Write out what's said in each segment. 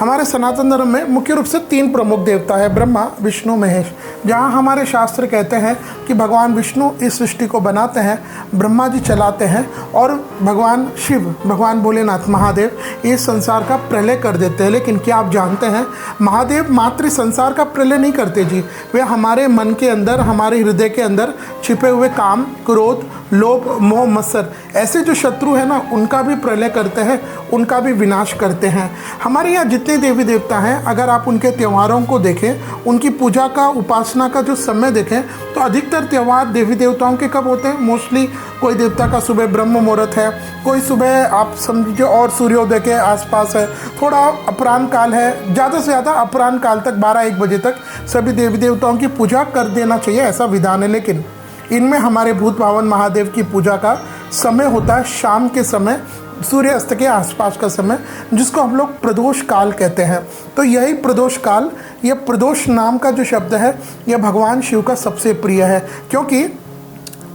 हमारे सनातन धर्म में मुख्य रूप से 3 प्रमुख देवता है, ब्रह्मा, विष्णु, महेश। जहाँ हमारे शास्त्र कहते हैं कि भगवान विष्णु इस सृष्टि को बनाते हैं, ब्रह्मा जी चलाते हैं और भगवान शिव, भगवान भोलेनाथ महादेव इस संसार का प्रलय कर देते हैं। लेकिन क्या आप जानते हैं, महादेव मात्र संसार का प्रलय नहीं करते जी, वे हमारे मन के अंदर, हमारे हृदय के अंदर छिपे हुए काम, क्रोध, लोभ, मोह, मत्सर ऐसे जो शत्रु है ना, उनका भी प्रलय करते हैं, उनका भी विनाश करते हैं। हमारे यहाँ जितने देवी देवता हैं, अगर आप उनके त्योहारों को देखें, उनकी पूजा का, उपासना का जो समय देखें, तो अधिकतर त्यौहार देवी देवताओं के कब होते हैं? मोस्टली कोई देवता का सुबह ब्रह्म मुहूर्त है, कोई सुबह आप समझिए और सूर्योदय के आसपास है, थोड़ा अपराह्न काल है, ज़्यादा से ज़्यादा अपराह्न काल तक 12-1 बजे तक सभी देवी देवताओं की पूजा कर देना चाहिए, ऐसा विधान है। लेकिन इनमें हमारे भूत भावन महादेव की पूजा का समय होता है शाम के समय, सूर्यास्त के आसपास का समय, जिसको हम लोग प्रदोष काल कहते हैं। तो यही प्रदोष काल, यह प्रदोष नाम का जो शब्द है, यह भगवान शिव का सबसे प्रिय है, क्योंकि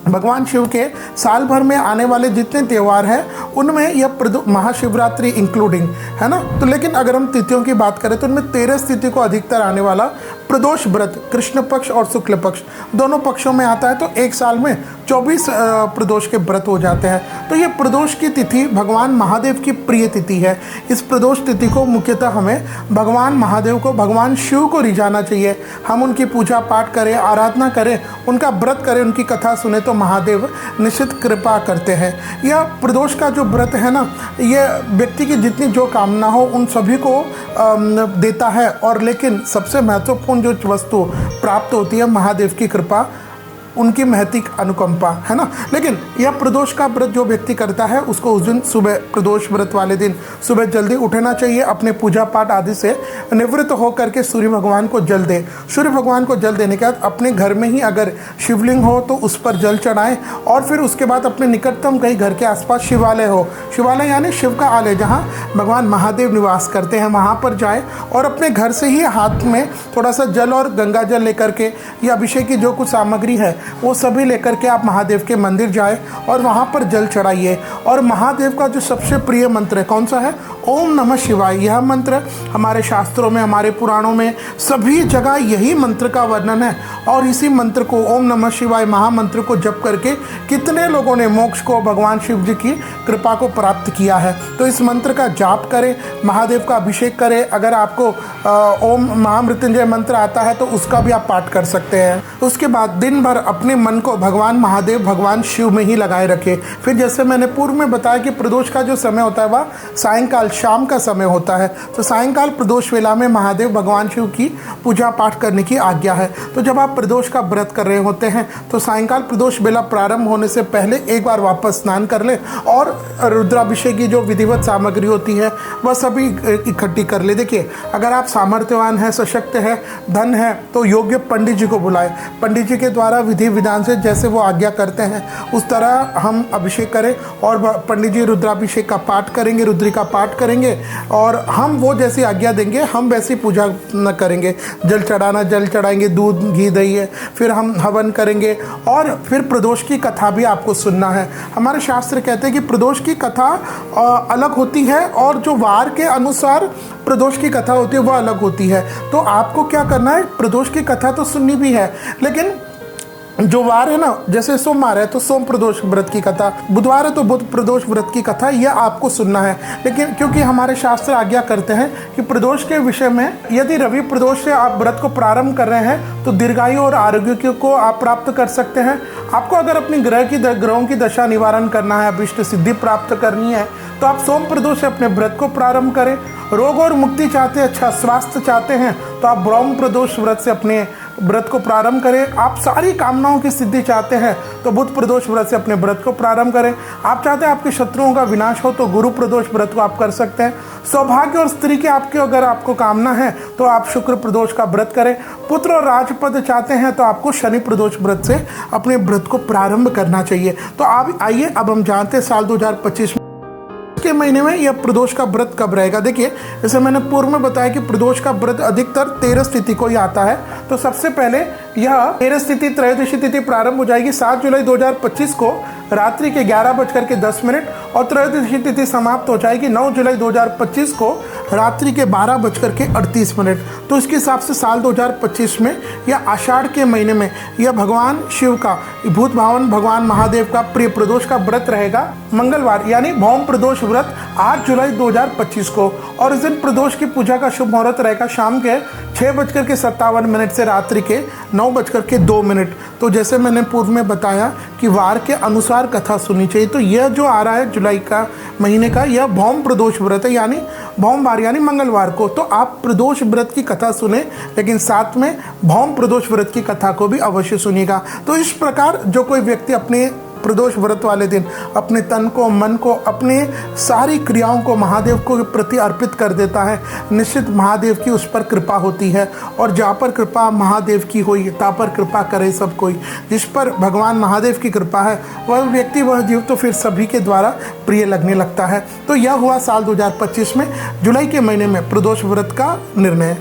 भगवान शिव के साल भर में आने वाले जितने त्यौहार हैं उनमें यह महाशिवरात्रि इंक्लूडिंग है ना। तो लेकिन अगर हम तिथियों की बात करें तो उनमें 13 तिथि को अधिकतर आने वाला प्रदोष व्रत, कृष्ण पक्ष और शुक्ल पक्ष दोनों पक्षों में आता है। तो एक साल में 24 प्रदोष के व्रत हो जाते हैं। तो ये प्रदोष की तिथि भगवान महादेव की प्रिय तिथि है। इस प्रदोष तिथि को मुख्यतः हमें भगवान महादेव को, भगवान शिव को रिझाना चाहिए। हम उनकी पूजा पाठ करें, आराधना करें, उनका व्रत करें, उनकी कथा सुने तो महादेव निश्चित कृपा करते हैं। यह प्रदोष का जो व्रत है ना, ये व्यक्ति की जितनी जो कामना हो उन सभी को देता है। और लेकिन सबसे महत्वपूर्ण जो वस्तु प्राप्त होती है, महादेव की कृपा, उनकी महतिक अनुकंपा, है ना। लेकिन यह प्रदोष का व्रत जो व्यक्ति करता है उसको उस दिन सुबह, प्रदोष व्रत वाले दिन सुबह जल्दी उठना चाहिए, अपने पूजा पाठ आदि से निवृत्त होकर के सूर्य भगवान को जल दे। सूर्य भगवान को जल देने के बाद अपने घर में ही अगर शिवलिंग हो तो उस पर जल चढ़ाएं, और फिर उसके बाद अपने निकटतम कहीं घर के आसपास शिवालय हो, शिवालय यानी शिव का आलय जहाँ भगवान महादेव निवास करते हैं, वहाँ पर जाए और अपने घर से ही हाथ में थोड़ा सा जल और गंगा जल लेकर के या अभिषेक की जो कुछ सामग्री है वो सभी लेकर के आप महादेव के मंदिर जाए और वहाँ पर जल चढ़ाइए। और महादेव का जो सबसे प्रिय मंत्र है कौन सा है? ओम नमः शिवाय। यह मंत्र हमारे शास्त्रों में, हमारे पुराणों में सभी जगह यही मंत्र का वर्णन है। और इसी मंत्र को, ओम नमः शिवाय महामंत्र को जप करके कितने लोगों ने मोक्ष को, भगवान शिव जी की कृपा को प्राप्त किया है। तो इस मंत्र का जाप करें, महादेव का अभिषेक करें। अगर आपको ओम महामृत्युंजय मंत्र आता है तो उसका भी आप पाठ कर सकते हैं। उसके बाद दिन भर अपने मन को भगवान महादेव, भगवान शिव में ही लगाए रखें। फिर जैसे मैंने पूर्व में बताया कि प्रदोष का जो समय होता है वह सायंकाल, शाम का समय होता है। तो सायंकाल प्रदोष वेला में महादेव, भगवान शिव की पूजा पाठ करने की आज्ञा है। तो जब आप प्रदोष का व्रत कर रहे होते हैं तो सायंकाल प्रदोष वेला प्रारंभ होने से पहले एक बार वापस स्नान कर लें और रुद्राभिषेक की जो विधिवत सामग्री होती है वह सभी इकट्ठी कर ले। देखिए, अगर आप सामर्थ्यवान हैं, सशक्त है, धन है, तो योग्य पंडित जी को बुलाएं। पंडित जी के द्वारा विधि विधान से जैसे वो आज्ञा करते हैं उस तरह हम अभिषेक करें और पंडित जी रुद्राभिषेक का पाठ करेंगे, रुद्री का पाठ करेंगे और हम वो जैसी आज्ञा देंगे हम वैसी पूजा न करेंगे। जल चढ़ाना, जल चढ़ाएंगे, दूध घी दही है, फिर हम हवन करेंगे और फिर प्रदोष की कथा भी आपको सुनना है। हमारे शास्त्र कहते हैं कि प्रदोष की कथा अलग होती है और जो वार के अनुसार प्रदोष की कथा होती है वह अलग होती है। तो आपको क्या करना है, प्रदोष की कथा तो सुननी भी है, लेकिन जो वार है ना, जैसे सोमवार है तो सोम प्रदोष व्रत की कथा, बुधवार है तो बुध प्रदोष व्रत की कथा, यह आपको सुनना है। लेकिन क्योंकि हमारे शास्त्र आज्ञा करते हैं कि प्रदोष के विषय में, यदि रवि प्रदोष से आप व्रत को प्रारंभ कर रहे हैं तो दीर्घायु और आरोग्य को आप प्राप्त कर सकते हैं। आपको अगर अपनी ग्रहों की दशा निवारण करना है, अभिष्ट सिद्धि प्राप्त करनी है, तो आप सोम प्रदोष से अपने व्रत को प्रारंभ करें। रोग और मुक्ति चाहते हैं, अच्छा स्वास्थ्य चाहते हैं, तो आप ब्रह्म प्रदोष व्रत से अपने व्रत को प्रारंभ करें। आप सारी कामनाओं की सिद्धि चाहते हैं तो बुध प्रदोष व्रत से अपने व्रत को प्रारंभ करें। आप चाहते हैं आपके शत्रुओं का विनाश हो तो गुरु प्रदोष व्रत को आप कर सकते हैं। सौभाग्य और स्त्री के आपके अगर आपको कामना है तो आप शुक्र प्रदोष का व्रत करें। पुत्र और राजपद चाहते हैं तो आपको शनि प्रदोष व्रत से अपने व्रत को प्रारंभ करना चाहिए। तो आप आइए, अब हम जानते हैं साल 2025 के महीने में यह प्रदोष का व्रत कब रहेगा। देखिए, जैसे मैंने पूर्व में बताया कि प्रदोष का व्रत अधिकतर 13 तिथि को ही आता है। तो सबसे पहले यह 13 तिथि, त्रयोदशी तिथि प्रारंभ हो जाएगी 7 जुलाई 2025 को रात्रि के 11:10 और त्रयोदशी तिथि समाप्त हो जाएगी 9 जुलाई 2025 को रात्रि के 12:38। तो इसके हिसाब से साल 2025 में या आषाढ़ के महीने में यह भगवान शिव का, भूत भावन भगवान महादेव का प्रिय प्रदोष का व्रत रहेगा मंगलवार, यानी भौम प्रदोष व्रत 8 जुलाई 2025 को। और इस दिन प्रदोष की पूजा का शुभ मुहूर्त रहेगा शाम के 6:57 से रात्रि के 9:02। तो जैसे मैंने पूर्व में बताया कि वार के अनुसार कथा सुननी चाहिए। तो यह जो आ रहा है जुलाई का महीने का, यह भौम प्रदोष व्रत है, यानी भौमवार यानी मंगलवार को। तो आप प्रदोष व्रत की कथा सुने, लेकिन साथ में भौम प्रदोष व्रत की कथा को भी अवश्य सुनिएगा। तो इस प्रकार जो कोई व्यक्ति अपने प्रदोष व्रत वाले दिन अपने तन को, मन को, अपने सारी क्रियाओं को महादेव को प्रति अर्पित कर देता है, निश्चित महादेव की उस पर कृपा होती है। और जहाँ पर कृपा महादेव की हुई ता पर कृपा करे सब कोई। जिस पर भगवान महादेव की कृपा है वह व्यक्ति, वह जीव तो फिर सभी के द्वारा प्रिय लगने लगता है। तो यह हुआ साल 2025 में जुलाई के महीने में प्रदोष व्रत का निर्णय।